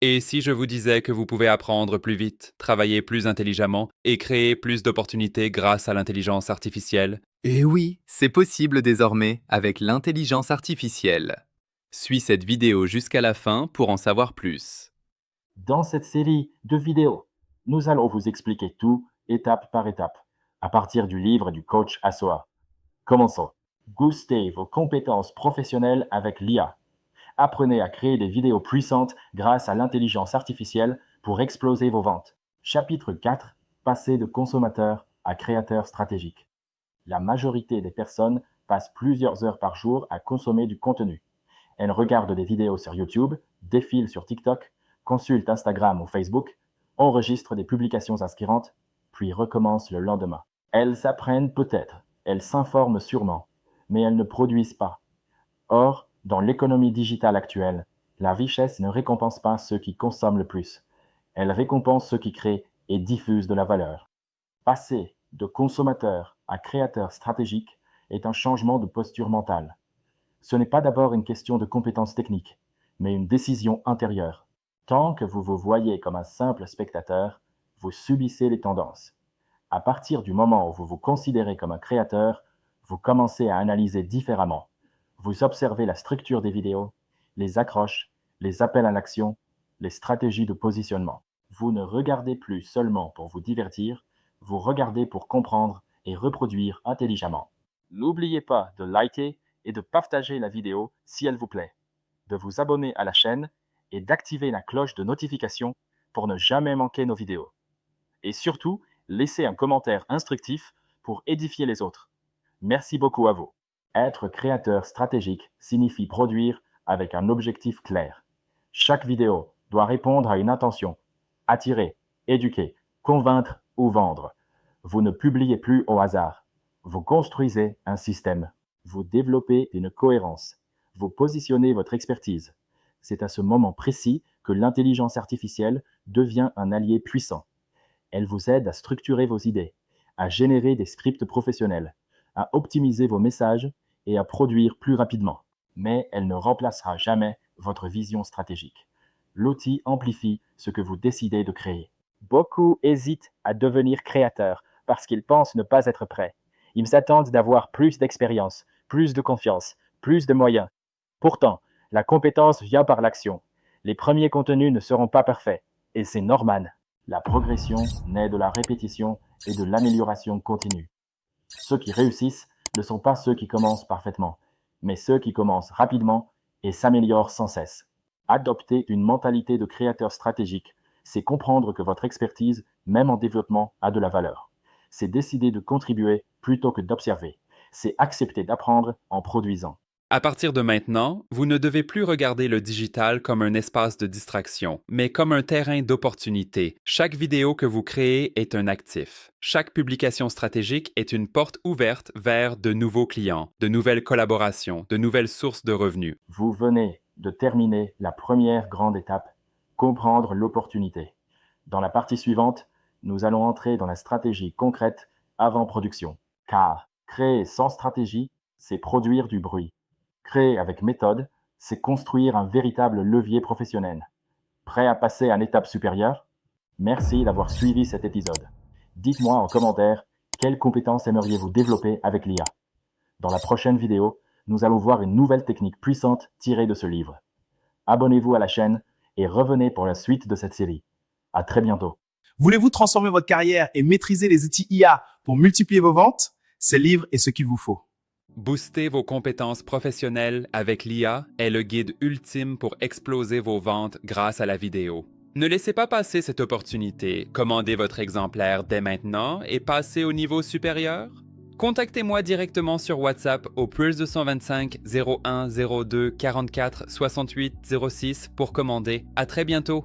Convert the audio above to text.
Et si je vous disais que vous pouvez apprendre plus vite, travailler plus intelligemment et créer plus d'opportunités grâce à l'intelligence artificielle? Et oui, c'est possible désormais avec l'intelligence artificielle. Suis cette vidéo jusqu'à la fin pour en savoir plus. Dans cette série de vidéos, nous allons vous expliquer tout étape par étape, à partir du livre du coach Assoa. Commençons. Boostez vos compétences professionnelles avec l'IA. Apprenez à créer des vidéos puissantes grâce à l'intelligence artificielle pour exploser vos ventes. Chapitre 4. Passer de consommateur à créateur stratégique. La majorité des personnes passent plusieurs heures par jour à consommer du contenu. Elles regardent des vidéos sur YouTube, défilent sur TikTok, consultent Instagram ou Facebook, enregistrent des publications inspirantes, puis recommencent le lendemain. Elles apprennent peut-être, elles s'informent sûrement, mais elles ne produisent pas. Or, dans l'économie digitale actuelle, la richesse ne récompense pas ceux qui consomment le plus. Elle récompense ceux qui créent et diffusent de la valeur. Passer de consommateur à créateur stratégique est un changement de posture mentale. Ce n'est pas d'abord une question de compétences techniques, mais une décision intérieure. Tant que vous vous voyez comme un simple spectateur, vous subissez les tendances. À partir du moment où vous vous considérez comme un créateur, vous commencez à analyser différemment. Vous observez la structure des vidéos, les accroches, les appels à l'action, les stratégies de positionnement. Vous ne regardez plus seulement pour vous divertir, vous regardez pour comprendre et reproduire intelligemment. N'oubliez pas de liker et de partager la vidéo si elle vous plaît, de vous abonner à la chaîne et d'activer la cloche de notification pour ne jamais manquer nos vidéos. Et surtout, laissez un commentaire instructif pour édifier les autres. Merci beaucoup à vous. Être créateur stratégique signifie produire avec un objectif clair. Chaque vidéo doit répondre à une intention: attirer, éduquer, convaincre ou vendre. Vous ne publiez plus au hasard. Vous construisez un système. Vous développez une cohérence. Vous positionnez votre expertise. C'est à ce moment précis que l'intelligence artificielle devient un allié puissant. Elle vous aide à structurer vos idées, à générer des scripts professionnels, à optimiser vos messages et à produire plus rapidement. Mais elle ne remplacera jamais votre vision stratégique. L'outil amplifie ce que vous décidez de créer. Beaucoup hésitent à devenir créateurs parce qu'ils pensent ne pas être prêts. Ils s'attendent d'avoir plus d'expérience, plus de confiance, plus de moyens. Pourtant, la compétence vient par l'action. Les premiers contenus ne seront pas parfaits, et c'est normal. La progression naît de la répétition et de l'amélioration continue. Ceux qui réussissent ne sont pas ceux qui commencent parfaitement, mais ceux qui commencent rapidement et s'améliorent sans cesse. Adopter une mentalité de créateur stratégique, c'est comprendre que votre expertise, même en développement, a de la valeur. C'est décider de contribuer plutôt que d'observer. C'est accepter d'apprendre en produisant. À partir de maintenant, vous ne devez plus regarder le digital comme un espace de distraction, mais comme un terrain d'opportunité. Chaque vidéo que vous créez est un actif. Chaque publication stratégique est une porte ouverte vers de nouveaux clients, de nouvelles collaborations, de nouvelles sources de revenus. Vous venez de terminer la première grande étape, comprendre l'opportunité. Dans la partie suivante, nous allons entrer dans la stratégie concrète avant production. Car créer sans stratégie, c'est produire du bruit. Créer avec méthode, c'est construire un véritable levier professionnel. Prêt à passer à l'étape supérieure? Merci d'avoir suivi cet épisode. Dites-moi en commentaire quelles compétences aimeriez-vous développer avec l'IA. Dans la prochaine vidéo, nous allons voir une nouvelle technique puissante tirée de ce livre. Abonnez-vous à la chaîne et revenez pour la suite de cette série. À très bientôt. Voulez-vous transformer votre carrière et maîtriser les outils IA pour multiplier vos ventes? Ce livre est ce qu'il vous faut. Booster vos compétences professionnelles avec l'IA est le guide ultime pour exploser vos ventes grâce à la vidéo. Ne laissez pas passer cette opportunité. Commandez votre exemplaire dès maintenant et passez au niveau supérieur. Contactez-moi directement sur WhatsApp au +225 01 02 44 68 06 pour commander. À très bientôt.